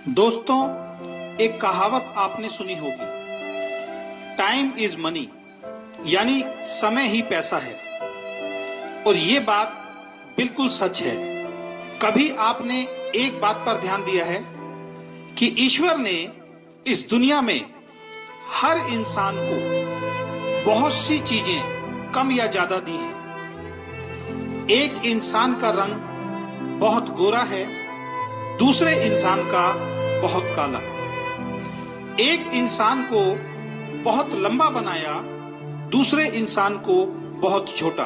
दोस्तों, एक कहावत आपने सुनी होगी, टाइम इज मनी, यानी समय ही पैसा है। और ये बात बिल्कुल सच है। कभी आपने एक बात पर ध्यान दिया है कि ईश्वर ने इस दुनिया में हर इंसान को बहुत सी चीजें कम या ज्यादा दी हैं। एक इंसान का रंग बहुत गोरा है, दूसरे इंसान का बहुत काला। एक इंसान को बहुत लंबा बनाया, दूसरे इंसान को बहुत छोटा।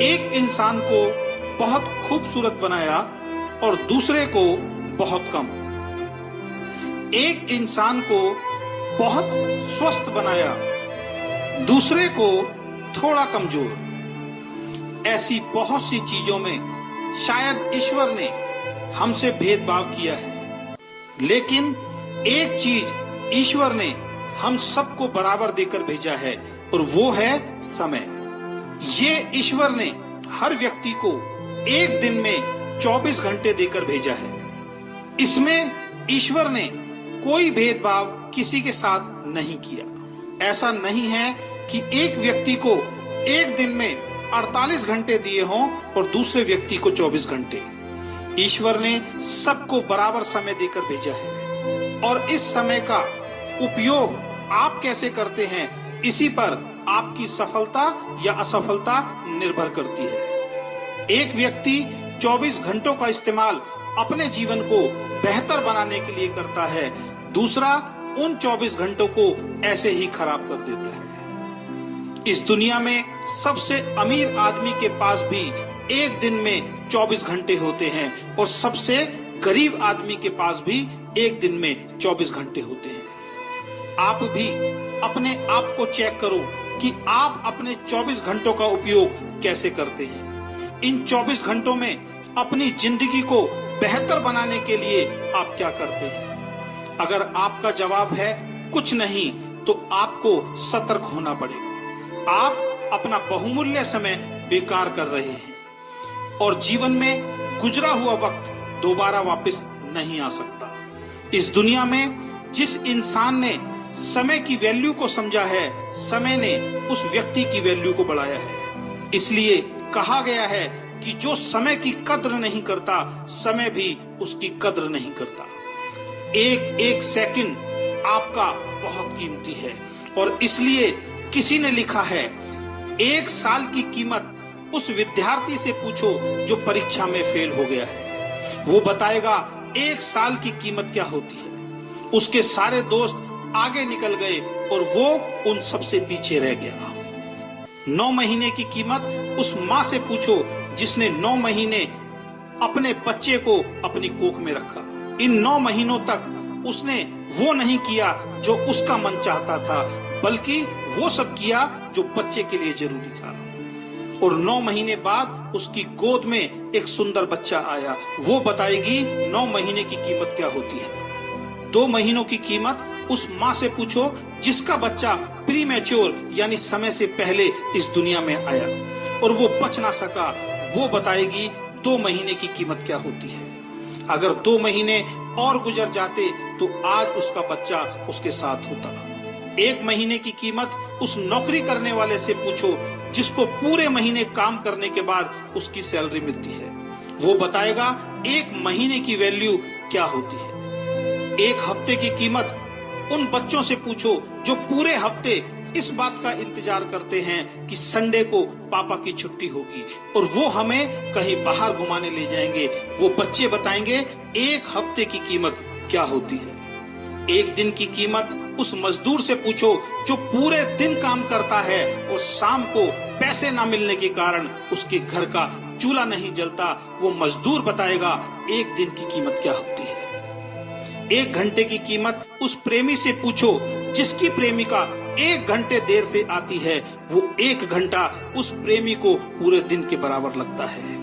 एक इंसान को बहुत खूबसूरत बनाया और दूसरे को बहुत कम। एक इंसान को बहुत स्वस्थ बनाया, दूसरे को थोड़ा कमजोर। ऐसी बहुत सी चीजों में शायद ईश्वर ने हमसे भेदभाव किया है, लेकिन एक चीज ईश्वर ने हम सबको बराबर देकर भेजा है और वो है समय। ये ईश्वर ने हर व्यक्ति को एक दिन में 24 घंटे देकर भेजा है। इसमें ईश्वर ने कोई भेदभाव किसी के साथ नहीं किया। ऐसा नहीं है कि एक व्यक्ति को एक दिन में 48 घंटे दिए हों और दूसरे व्यक्ति को 24 घंटे। ईश्वर ने सबको बराबर समय देकर भेजा है और इस समय का उपयोग आप कैसे करते हैं, इसी पर आपकी सफलता या असफलता निर्भर करती है। एक व्यक्ति 24 घंटों का इस्तेमाल अपने जीवन को बेहतर बनाने के लिए करता है, दूसरा उन 24 घंटों को ऐसे ही खराब कर देता है। इस दुनिया में सबसे अमीर आदमी के पास भी एक दिन में 24 घंटे होते हैं और सबसे गरीब आदमी के पास भी एक दिन में 24 घंटे होते हैं। आप भी अपने आप को चेक करो कि आप अपने 24 घंटों का उपयोग कैसे करते हैं। इन 24 घंटों में अपनी जिंदगी को बेहतर बनाने के लिए आप क्या करते हैं? अगर आपका जवाब है कुछ नहीं, तो आपको सतर्क होना पड़ेगा। आप अपना बहुमूल्य समय बेकार कर रहे हैं और जीवन में गुजरा हुआ वक्त दोबारा वापस नहीं आ सकता। इस दुनिया में जिस इंसान ने समय की वैल्यू को समझा है, समय ने उस व्यक्ति की वैल्यू को बढ़ाया है। इसलिए कहा गया है कि जो समय की कद्र नहीं करता, समय भी उसकी कद्र नहीं करता। एक एक सेकंड आपका बहुत कीमती है और इसलिए किसी ने लिखा है, एक साल की कीमत उस विद्यार्थी से पूछो जो परीक्षा में फेल हो गया है। वो बताएगा एक साल की कीमत क्या होती है। उसके सारे दोस्त आगे निकल गए और वो उन सबसे पीछे रह गया। 9 महीने की कीमत उस माँ से पूछो जिसने 9 महीने अपने बच्चे को अपनी कोख में रखा। इन 9 महीनों तक उसने वो नहीं किया जो उसका मन चाहता था, बल्कि वो सब किया जो बच्चे के लिए जरूरी था। और 9 महीने बाद उसकी गोद में एक सुंदर बच्चा आया। वो बताएगी 9 महीने की कीमत क्या होती है। 2 महीनों की कीमत उस माँ से पूछो जिसका बच्चा प्रीमैच्योर यानी समय से पहले इस दुनिया में आया और वो बच ना सका। वो बताएगी 2 महीने की कीमत क्या होती है। अगर 2 महीने और गुजर जाते तो आज उसका बच्चा उसके साथ होता। 1 महीने की कीमत उस नौकरी करने वाले से पूछो जिसको पूरे महीने काम करने के बाद उसकी सैलरी मिलती है। वो बताएगा 1 महीने की वैल्यू क्या होती है। 1 हफ्ते की कीमत उन बच्चों से पूछो जो पूरे हफ्ते इस बात का इंतजार करते हैं कि संडे को पापा की छुट्टी होगी और वो हमें कहीं बाहर घुमाने ले जाएंगे। वो बच्चे बताएंगे 1 हफ्ते की कीमत क्या होती है। 1 दिन की कीमत उस मजदूर से पूछो जो पूरे दिन काम करता है और शाम को पैसे ना मिलने के कारण उसके घर का चूल्हा नहीं जलता। वो मजदूर बताएगा 1 दिन की कीमत क्या होती है। 1 घंटे की कीमत उस प्रेमी से पूछो जिसकी प्रेमिका 1 घंटे देर से आती है। वो 1 घंटा उस प्रेमी को पूरे दिन के बराबर लगता है।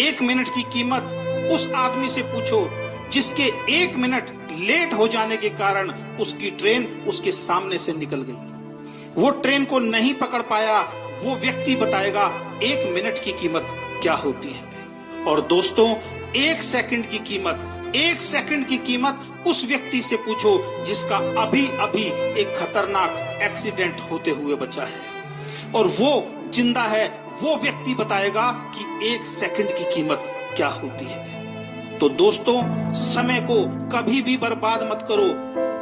1 मिनट की कीमत उस आदमी से पूछो जिसके 1 मिनट लेट हो जाने के कारण उसकी ट्रेन उसके सामने से निकल गई। वो ट्रेन को नहीं पकड़ पाया। वो व्यक्ति बताएगा 1 मिनट की कीमत क्या होती है। और दोस्तों, 1 सेकंड की कीमत एक सेकंड की कीमत उस व्यक्ति से पूछो जिसका अभी अभी एक खतरनाक एक्सीडेंट होते हुए बचा है, और वो जिंदा है। वो व्यक्ति बताएगा कि एक सेकंड की कीमत क्या होती है। तो दोस्तों, समय को कभी भी बर्बाद मत करो।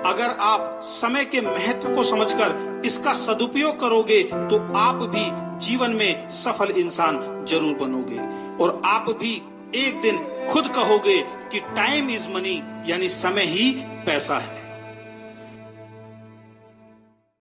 अगर आप समय के महत्व को समझकर इसका सदुपयोग करोगे तो आप भी जीवन में सफल इंसान जरूर बनोगे, और आप भी एक दिन खुद कहोगे कि टाइम इज मनी, यानी समय ही पैसा है।